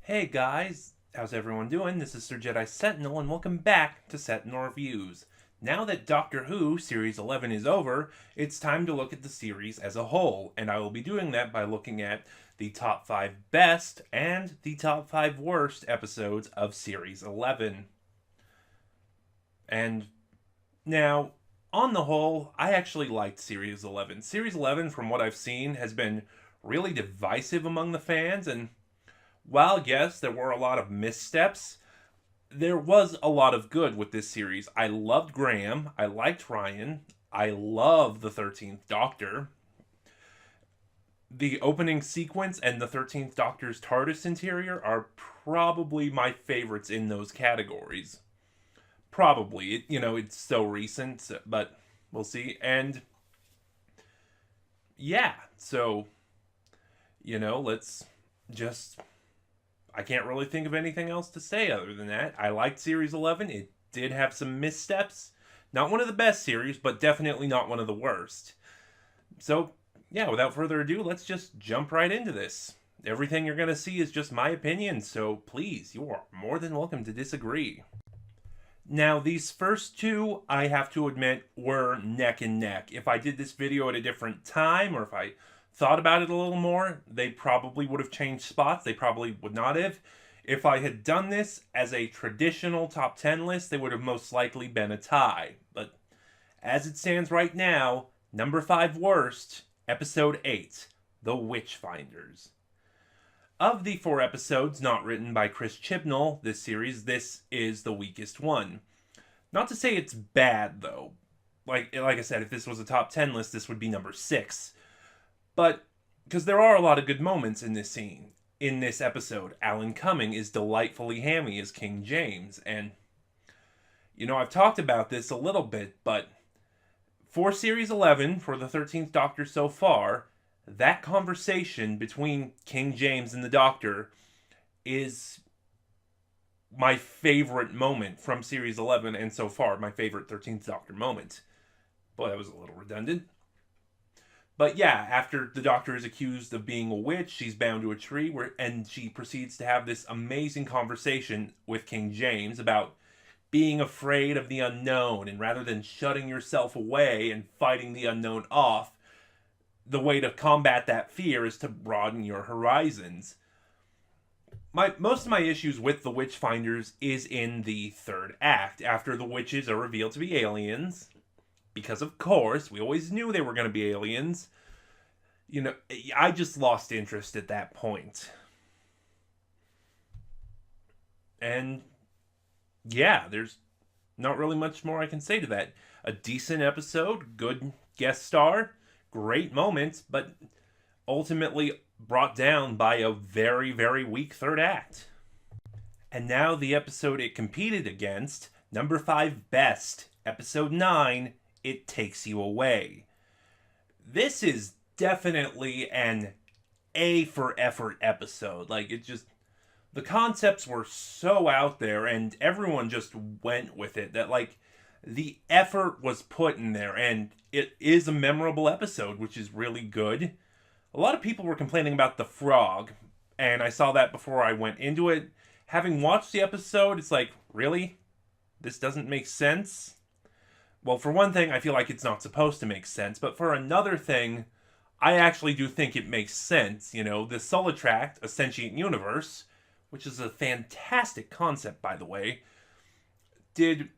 Hey guys, how's everyone doing? This is Sir Jedi Sentinel, and welcome back to Sentinel Reviews. Now that Doctor Who Series 11 is over, it's time to look at the series as a whole, and I will be doing that by looking at the top 5 best and the top 5 worst episodes of Series 11. And now, on the whole, I actually liked Series 11. Series 11, from what I've seen, has been really divisive among the fans, and while, yes, there were a lot of missteps, there was a lot of good with this series. I loved Graham. I liked Ryan. I love the 13th Doctor. The opening sequence and the 13th Doctor's TARDIS interior are probably my favorites in those categories. Probably. It's so recent, but we'll see. And yeah, so, let's just I can't really think of anything else to say other than that. I liked Series 11. It did have some missteps. Not one of the best series, but definitely not one of the worst. So, yeah, without further ado, let's just jump right into this. Everything you're going to see is just my opinion, so please, you are more than welcome to disagree. Now, these first two, I have to admit, were neck and neck. If I did this video at a different time, or if I thought about it a little more, they probably would have changed spots. They probably would not have. If I had done this as a traditional top 10 list, they would have most likely been a tie. But as it stands right now, number 5 worst, episode 8, The Witchfinders. Of the 4 episodes not written by Chris Chibnall this series, this is the weakest one. Not to say it's bad, though. Like I said, if this was a top 10 list, this would be number 6. But, because there are a lot of good moments in this scene. In this episode, Alan Cumming is delightfully hammy as King James, and, I've talked about this a little bit, but for Series 11, for the 13th Doctor so far, that conversation between King James and the Doctor is my favorite moment from Series 11, and so far, my favorite 13th Doctor moment. Boy, that was a little redundant. But yeah, after the Doctor is accused of being a witch, she's bound to a tree, and she proceeds to have this amazing conversation with King James about being afraid of the unknown, and rather than shutting yourself away and fighting the unknown off, the way to combat that fear is to broaden your horizons. Most of my issues with the Witchfinders is in the third act, after the witches are revealed to be aliens, because of course, we always knew they were going to be aliens. I just lost interest at that point. And yeah, there's not really much more I can say to that. A decent episode, good guest star, great moments, but ultimately brought down by a very, very weak third act. And now the episode it competed against, number 5 best, episode 9, It Takes You Away. This is definitely an A for effort episode. The concepts were so out there and everyone just went with it that, the effort was put in there, and it is a memorable episode, which is really good. A lot of people were complaining about the frog, and I saw that before I went into it. Having watched the episode, it's like, really? This doesn't make sense? Well, for one thing, I feel like it's not supposed to make sense, but for another thing, I actually do think it makes sense. The Solitract, a sentient universe, which is a fantastic concept, by the way, did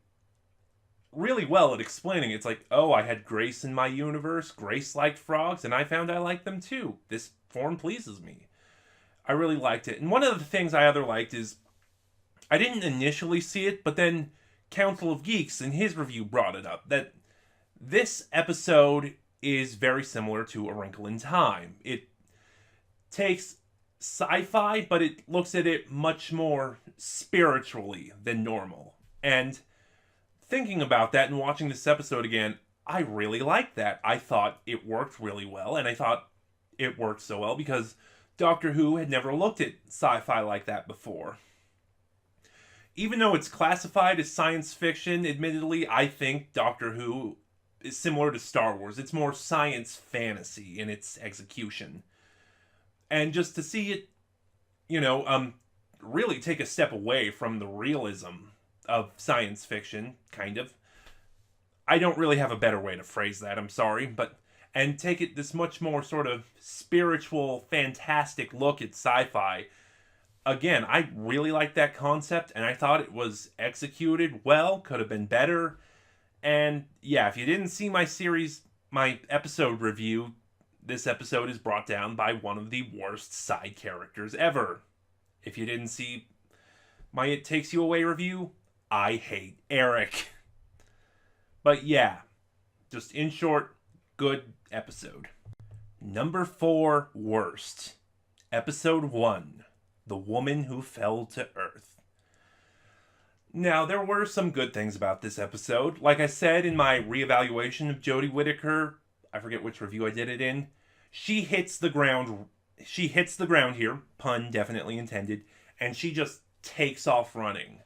really well at explaining it. It's like, oh, I had Grace in my universe, Grace liked frogs, and I found I liked them too. This form pleases me. I really liked it. And one of the things I other liked is, I didn't initially see it, but then Council of Geeks in his review brought it up, that this episode is very similar to A Wrinkle in Time. It takes sci-fi, but it looks at it much more spiritually than normal. And thinking about that and watching this episode again, I really liked that. I thought it worked really well, and I thought it worked so well because Doctor Who had never looked at sci-fi like that before. Even though it's classified as science fiction, admittedly, I think Doctor Who is similar to Star Wars. It's more science fantasy in its execution. And just to see it, really take a step away from the realism of science fiction, kind of. I don't really have a better way to phrase that, I'm sorry, but and take it this much more sort of spiritual, fantastic look at sci-fi. Again, I really like that concept, and I thought it was executed well, could have been better. And yeah, if you didn't see my episode review, this episode is brought down by one of the worst side characters ever. If you didn't see my It Takes You Away review, I hate Eric. But yeah, just in short, good episode. Number 4 worst. Episode 1. The Woman Who Fell to Earth. Now, there were some good things about this episode. Like I said in my reevaluation of Jodie Whittaker, I forget which review I did it in, she hits the ground here, pun definitely intended, and she just takes off running.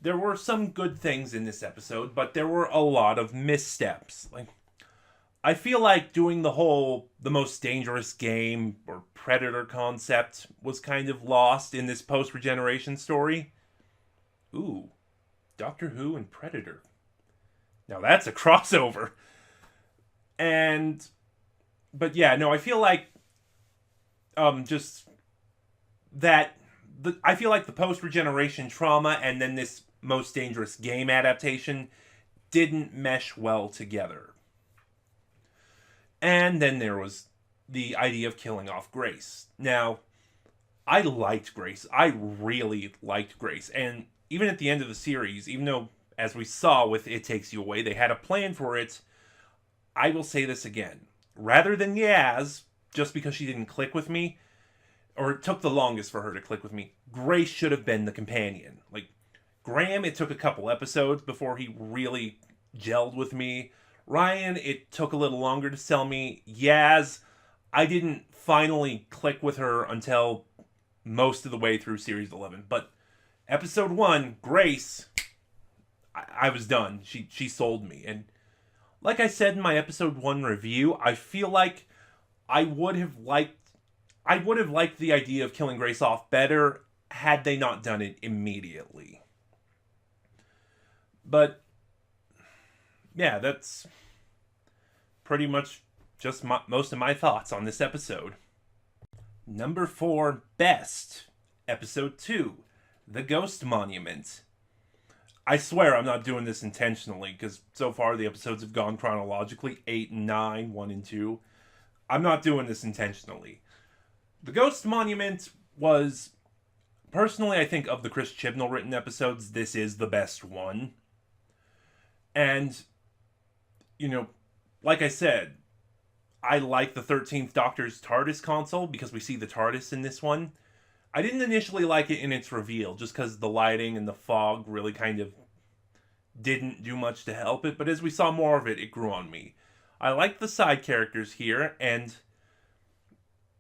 There were some good things in this episode, but there were a lot of missteps. I feel like doing the most dangerous game or Predator concept was kind of lost in this post-regeneration story. Ooh, Doctor Who and Predator. Now that's a crossover. But yeah, no, I feel like I feel like the post-regeneration trauma and then this most dangerous game adaptation didn't mesh well together. And then there was the idea of killing off Grace. Now, I liked Grace. I really liked Grace. And even at the end of the series, even though, as we saw with It Takes You Away, they had a plan for it, I will say this again. Rather than Yaz, just because she didn't click with me, or it took the longest for her to click with me, Grace should have been the companion. Graham, it took a couple episodes before he really gelled with me. Ryan, it took a little longer to sell me. Yaz, I didn't finally click with her until most of the way through Series 11. But Episode 1, Grace, I was done. She sold me. And like I said in my Episode 1 review, I feel like I would have liked the idea of killing Grace off better had they not done it immediately. But yeah, that's pretty much just most of my thoughts on this episode. Number 4, best. Episode 2, The Ghost Monument. I swear I'm not doing this intentionally, because so far the episodes have gone chronologically, 8 and 9, 1 and 2. I'm not doing this intentionally. The Ghost Monument was, personally, I think of the Chris Chibnall written episodes, this is the best one. And, like I said, I like the 13th Doctor's TARDIS console because we see the TARDIS in this one. I didn't initially like it in its reveal just because the lighting and the fog really kind of didn't do much to help it, but as we saw more of it, it grew on me. I liked the side characters here, and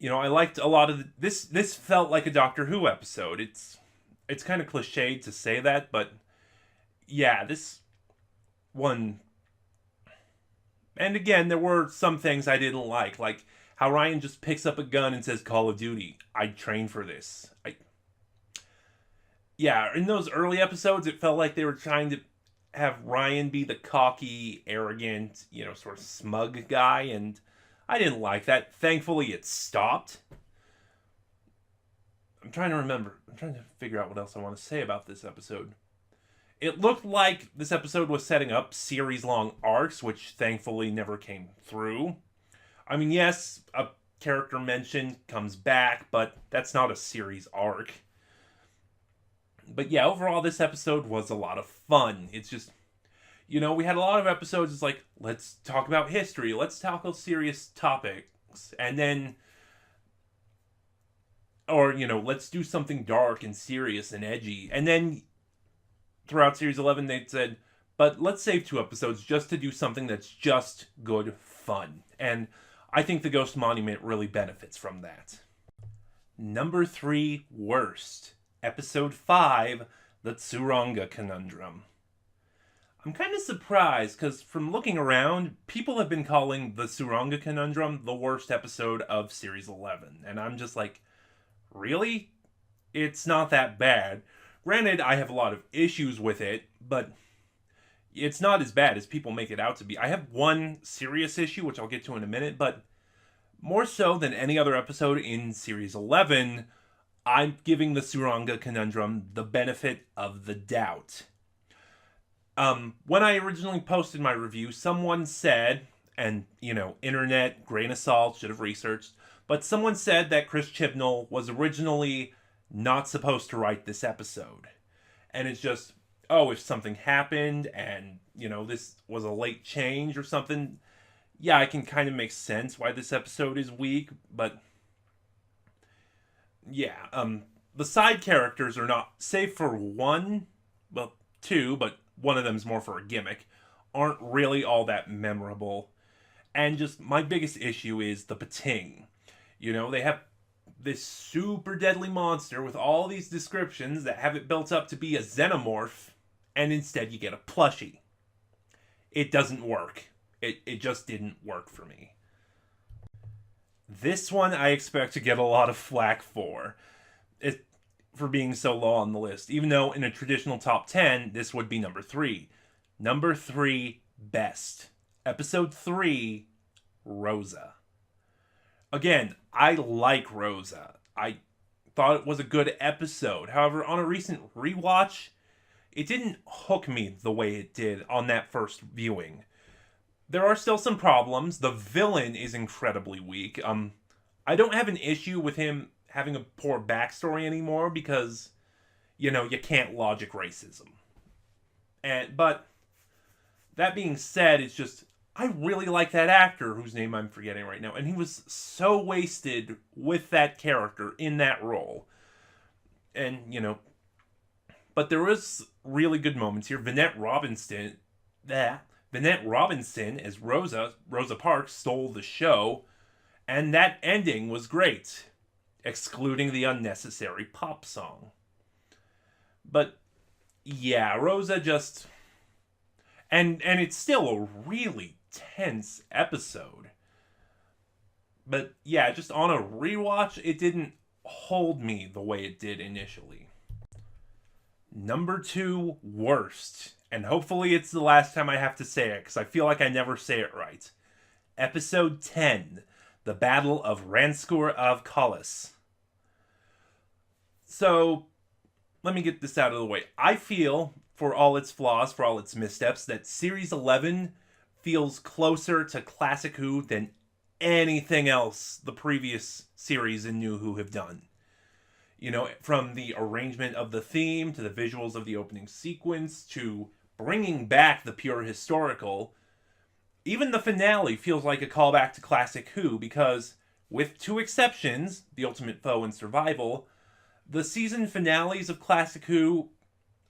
I liked a lot of this. This felt like a Doctor Who episode. It's kind of cliched to say that, but yeah, this one. And again, there were some things I didn't like how Ryan just picks up a gun and says Call of Duty. I'd train for this. In those early episodes, it felt like they were trying to have Ryan be the cocky, arrogant, sort of smug guy, and I didn't like that. Thankfully, it stopped. I'm trying to figure out what else I want to say about this episode. It looked like this episode was setting up series-long arcs, which thankfully never came through. I mean, yes, a character mentioned comes back, but that's not a series arc. But yeah, overall, this episode was a lot of fun. It's just, we had a lot of episodes, it's like, let's talk about history, let's tackle serious topics, and then, or, let's do something dark and serious and edgy, and then throughout Series 11, they said, but let's save 2 episodes just to do something that's just good fun. And I think The Ghost Monument really benefits from that. Number 3, worst. Episode 5, The Tsuranga Conundrum. I'm kind of surprised, because from looking around, people have been calling The Tsuranga Conundrum the worst episode of Series 11. And I'm just like, really? it's not that bad. Granted, I have a lot of issues with it, but it's not as bad as people make it out to be. I have one serious issue, which I'll get to in a minute, but more so than any other episode in Series 11, I'm giving the Suranga Conundrum the benefit of the doubt. When I originally posted my review, someone said, and, internet, grain of salt, should have researched, but someone said that Chris Chibnall was originally not supposed to write this episode. And it's just, if something happened and, this was a late change or something, yeah, I can kind of make sense why this episode is weak, but yeah, the side characters are not, save for one, well, two, but one of them's more for a gimmick, aren't really all that memorable. And just my biggest issue is the pating. They have this super deadly monster with all these descriptions that have it built up to be a xenomorph, and instead you get a plushie. It doesn't work. It just didn't work for me. This one I expect to get a lot of flack for being so low on the list, even though in a traditional top 10, this would be number 3. Number 3, best. Episode 3, Rosa. Again, I like Rosa. I thought it was a good episode. However, on a recent rewatch, it didn't hook me the way it did on that first viewing. There are still some problems. The villain is incredibly weak. I don't have an issue with him having a poor backstory anymore because, you can't logic racism. But that being said, it's just, I really like that actor whose name I'm forgetting right now, and he was so wasted with that character in that role. And, but there was really good moments here. Vinette Robinson as Rosa Parks stole the show, and that ending was great, excluding the unnecessary pop song. But yeah, Rosa just, and it's still a really tense episode. But yeah, just on a rewatch, it didn't hold me the way it did initially. Number 2, worst. And hopefully it's the last time I have to say it, because I feel like I never say it right. Episode 10, The Battle of Ranskoor of Kolis. So, let me get this out of the way. I feel, for all its flaws, for all its missteps, that Series 11 feels closer to Classic Who than anything else the previous series in New Who have done. From the arrangement of the theme, to the visuals of the opening sequence, to bringing back the pure historical. Even the finale feels like a callback to Classic Who, because, with 2 exceptions, The Ultimate Foe and Survival, the season finales of Classic Who,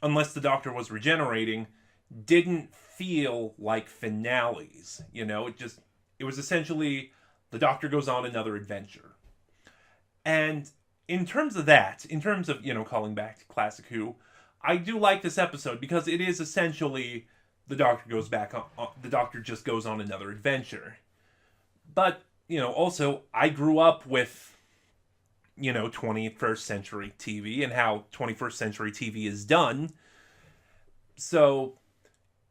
unless the Doctor was regenerating, didn't feel like finales. It was essentially the Doctor goes on another adventure. And in terms of, calling back to Classic Who, I do like this episode because it is essentially the Doctor goes back on, the Doctor just goes on another adventure. But, also, I grew up with, 21st century TV and how 21st century TV is done. So,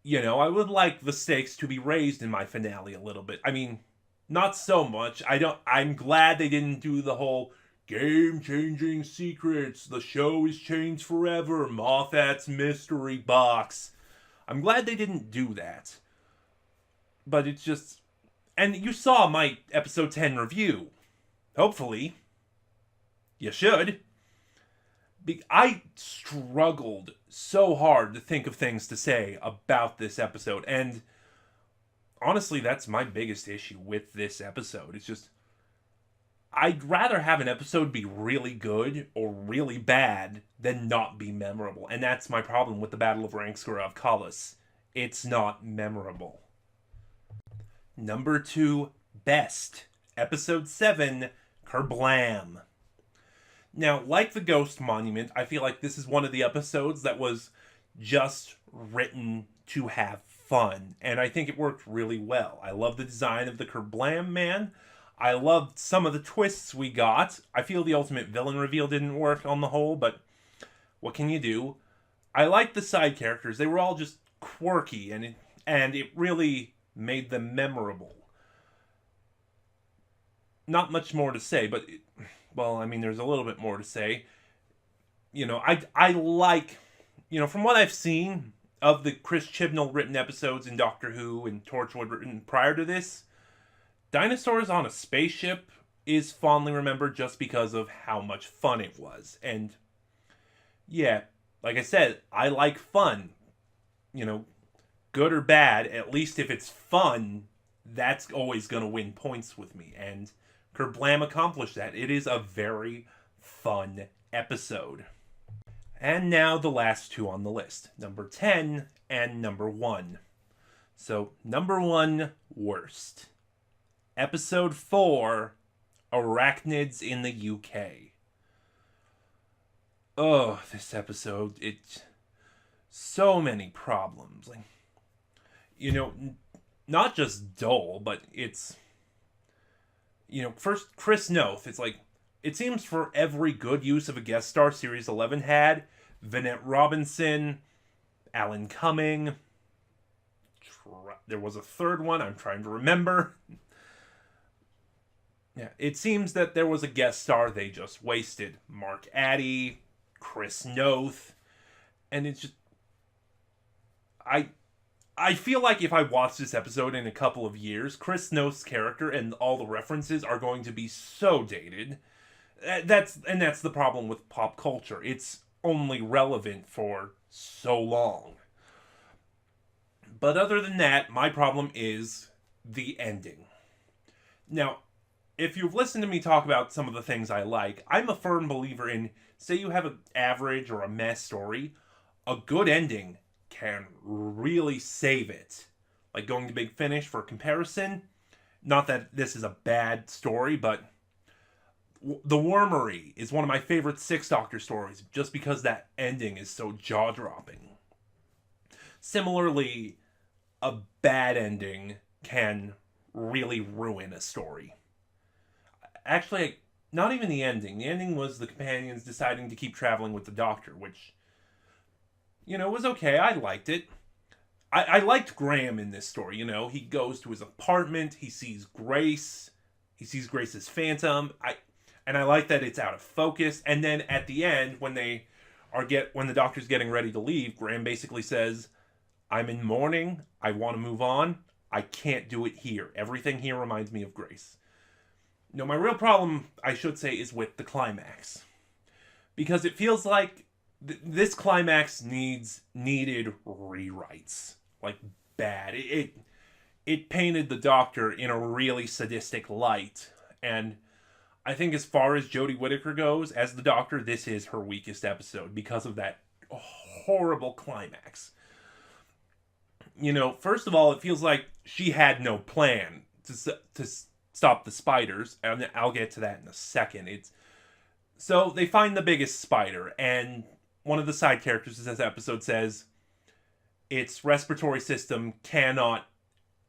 I would like the stakes to be raised in my finale a little bit. I mean, not so much. I'm glad they didn't do the whole game-changing secrets, the show is changed forever, Moffat's mystery box. I'm glad they didn't do that. But it's just, and you saw my episode 10 review. Hopefully. You should. I struggled so hard to think of things to say about this episode, and honestly, that's my biggest issue with this episode. It's just, I'd rather have an episode be really good or really bad than not be memorable. And that's my problem with the Battle of Ranskoor of Kolis. It's not memorable. Number 2, best. Episode 7, Kerblam. Now, like the Ghost Monument, I feel like this is one of the episodes that was just written to have fun. And I think it worked really well. I love the design of the Kerblam Man. I loved some of the twists we got. I feel the ultimate villain reveal didn't work on the whole, but what can you do? I liked the side characters. They were all just quirky, and it really made them memorable. Not much more to say, but well, I mean, there's a little bit more to say. I like, from what I've seen of the Chris Chibnall written episodes in Doctor Who and Torchwood written prior to this, Dinosaurs on a Spaceship is fondly remembered just because of how much fun it was. And yeah, like I said, I like fun. Good or bad, at least if it's fun, that's always going to win points with me. And Kerblam accomplished that. It is a very fun episode. And now the last two on the list, number 10 and number 1. So, number 1, worst. Episode 4, Arachnids in the UK. Oh, this episode, so many problems. Not just dull, but it's, first, Chris Noth, it seems for every good use of a guest star Series 11 had, Vinette Robinson, Alan Cumming, there was a third one I'm trying to remember. Yeah, it seems that there was a guest star they just wasted. Mark Addy, Chris Noth, and it's just... I feel like if I watch this episode in a couple of years, Chris Noth's character and all the references are going to be so dated. That's the problem with pop culture. It's only relevant for so long. But other than that, my problem is the ending. Now, if you've listened to me talk about some of the things I like, I'm a firm believer in, say you have an average or a mess story, a good ending can really save it. Like Going to Big Finish, for comparison, not that this is a bad story, but The Wormery is one of my favorite Sixth Doctor stories, just because that ending is so jaw-dropping. Similarly, a bad ending can really ruin a story. Actually, not even the ending. The ending was the companions deciding to keep traveling with the Doctor, which, was okay. I liked it. I liked Graham in this story. He goes to his apartment. He sees Grace. He sees Grace's phantom. I like that it's out of focus. And then at the end, when the Doctor's getting ready to leave, Graham basically says, "I'm in mourning. I want to move on. I can't do it here. Everything here reminds me of Grace." My real problem, I should say, is with the climax. Because it feels like this climax needed rewrites. Like, bad. It painted the Doctor in a really sadistic light. And I think as far as Jodie Whittaker goes, as the Doctor, this is her weakest episode because of that horrible climax. First of all, it feels like she had no plan to stop the spiders, and I'll get to that in a second. So they find the biggest spider, and one of the side characters in this episode says its respiratory system cannot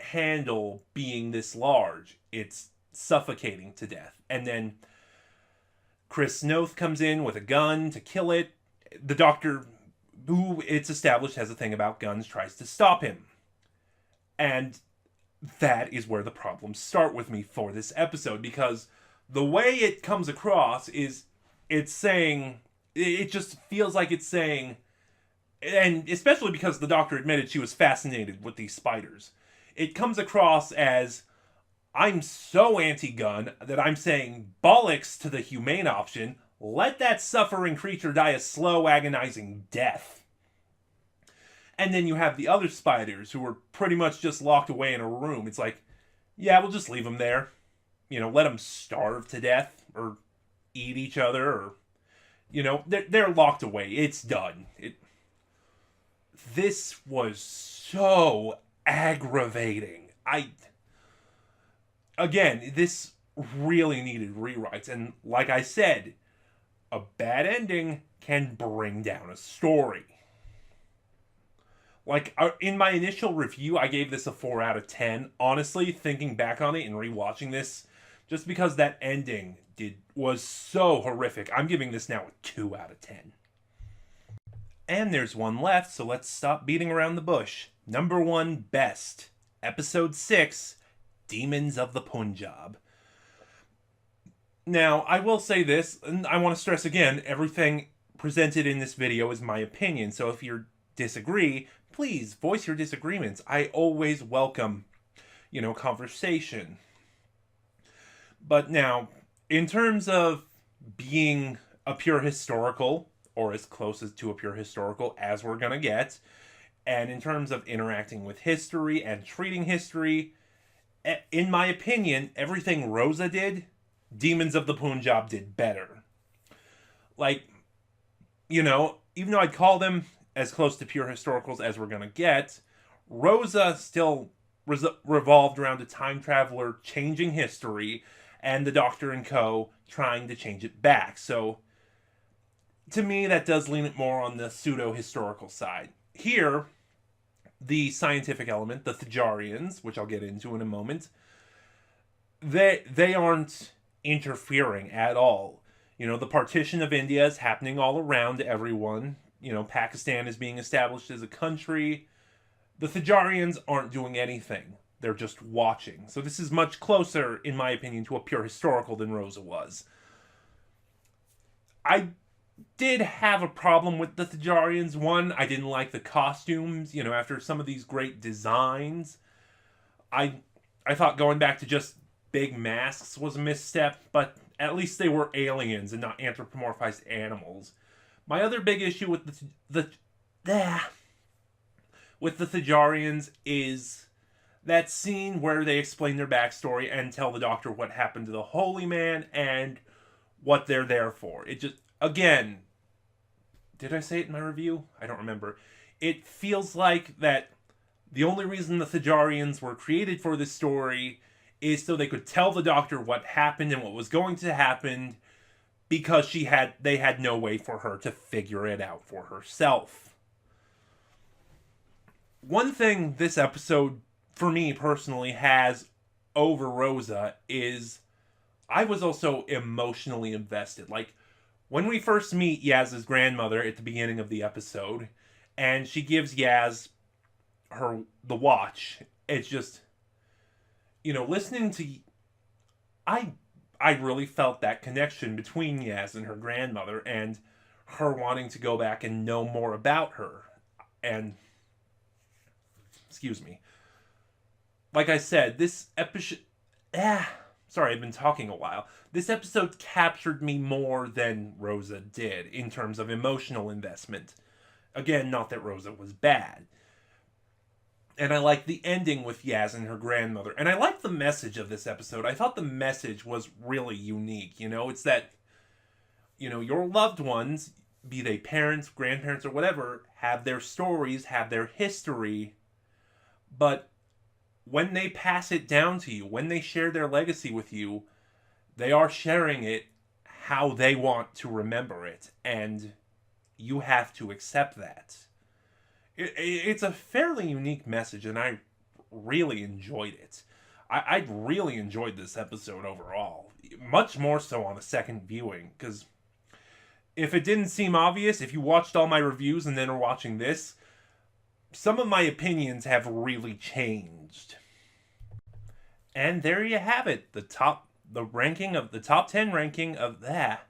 handle being this large. It's suffocating to death. And then Chris Noth comes in with a gun to kill it. The Doctor, who it's established has a thing about guns, tries to stop him. And that is where the problems start with me for this episode, because the way it comes across is it just feels like it's saying, and especially because the Doctor admitted she was fascinated with these spiders, it comes across as, I'm so anti-gun that I'm saying bollocks to the humane option. Let that suffering creature die a slow, agonizing death. And then you have the other spiders who were pretty much just locked away in a room. It's like, yeah, we'll just leave them there. Let them starve to death or eat each other, or, they're locked away. It's done. This was so aggravating. Again, this really needed rewrites. And like I said, a bad ending can bring down a story. Like, in my initial review, I gave this a 4 out of 10. Honestly, thinking back on it and rewatching this just because that ending was so horrific. I'm giving this now a 2 out of 10. And there's one left, so let's stop beating around the bush. Number 1 best, episode 6, Demons of the Punjab. Now, I will say this, and I want to stress again, everything presented in this video is my opinion, so if you disagree, please voice your disagreements. I always welcome, conversation. But now, in terms of being a pure historical, or as close to a pure historical as we're going to get, and in terms of interacting with history and treating history, in my opinion, everything Rosa did, Demons of the Punjab did better. Even though I'd call them as close to pure historicals as we're going to get, Rosa still revolved around a time traveler changing history and the Doctor and co. trying to change it back. So, to me, that does lean it more on the pseudo-historical side. Here, the scientific element, the Thajarians, which I'll get into in a moment, they aren't interfering at all. The partition of India is happening all around everyone. Pakistan is being established as a country. The Thajarians aren't doing anything. They're just watching. So this is much closer, in my opinion, to a pure historical than Rosa was. I did have a problem with the Thajarians. One, I didn't like the costumes. After some of these great designs, I thought going back to just big masks was a misstep, but at least they were aliens and not anthropomorphized animals. My other big issue with the Thajarians is that scene where they explain their backstory and tell the Doctor what happened to the Holy Man and what they're there for. It just, again, did I say it in my review? I don't remember. It feels like that the only reason the Thajarians were created for this story is so they could tell the Doctor what happened and what was going to happen, because they had no way for her to figure it out for herself. One thing this episode, for me personally, has over Rosa is I was also emotionally invested. When we first meet Yaz's grandmother at the beginning of the episode, and she gives Yaz the watch, it's just, listening to... I really felt that connection between Yaz and her grandmother, and her wanting to go back and know more about her. And, excuse me. Like I said, this episode... Sorry, I've been talking a while. This episode captured me more than Rosa did in terms of emotional investment. Again, not that Rosa was bad. And I like the ending with Yaz and her grandmother. And I like the message of this episode. I thought the message was really unique. It's that, your loved ones, be they parents, grandparents, or whatever, have their stories, have their history. But when they pass it down to you, when they share their legacy with you, they are sharing it how they want to remember it. And you have to accept that. It's a fairly unique message, and I really enjoyed it. I really enjoyed this episode overall. Much more so on a second viewing, because if it didn't seem obvious, if you watched all my reviews and then are watching this, some of my opinions have really changed. And there you have it. The top 10 ranking of that.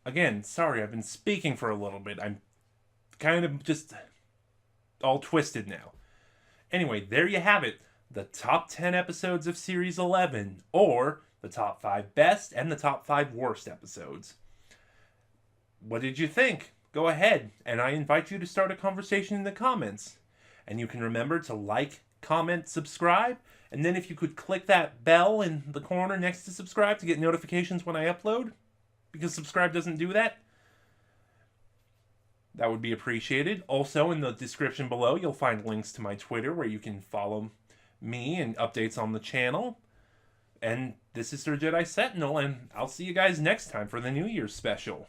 Again, sorry, I've been speaking for a little bit. I'm kind of just all twisted now. Anyway, there you have it. The top 10 episodes of Series 11, or the top 5 best and the top 5 worst episodes. What did you think? Go ahead, and I invite you to start a conversation in the comments. And you can remember to like, comment, subscribe, and then if you could click that bell in the corner next to subscribe to get notifications when I upload, because subscribe doesn't do that. That would be appreciated. Also, in the description below, you'll find links to my Twitter where you can follow me and updates on the channel. And this is Sir Jedi Sentinel, and I'll see you guys next time for the New Year's special.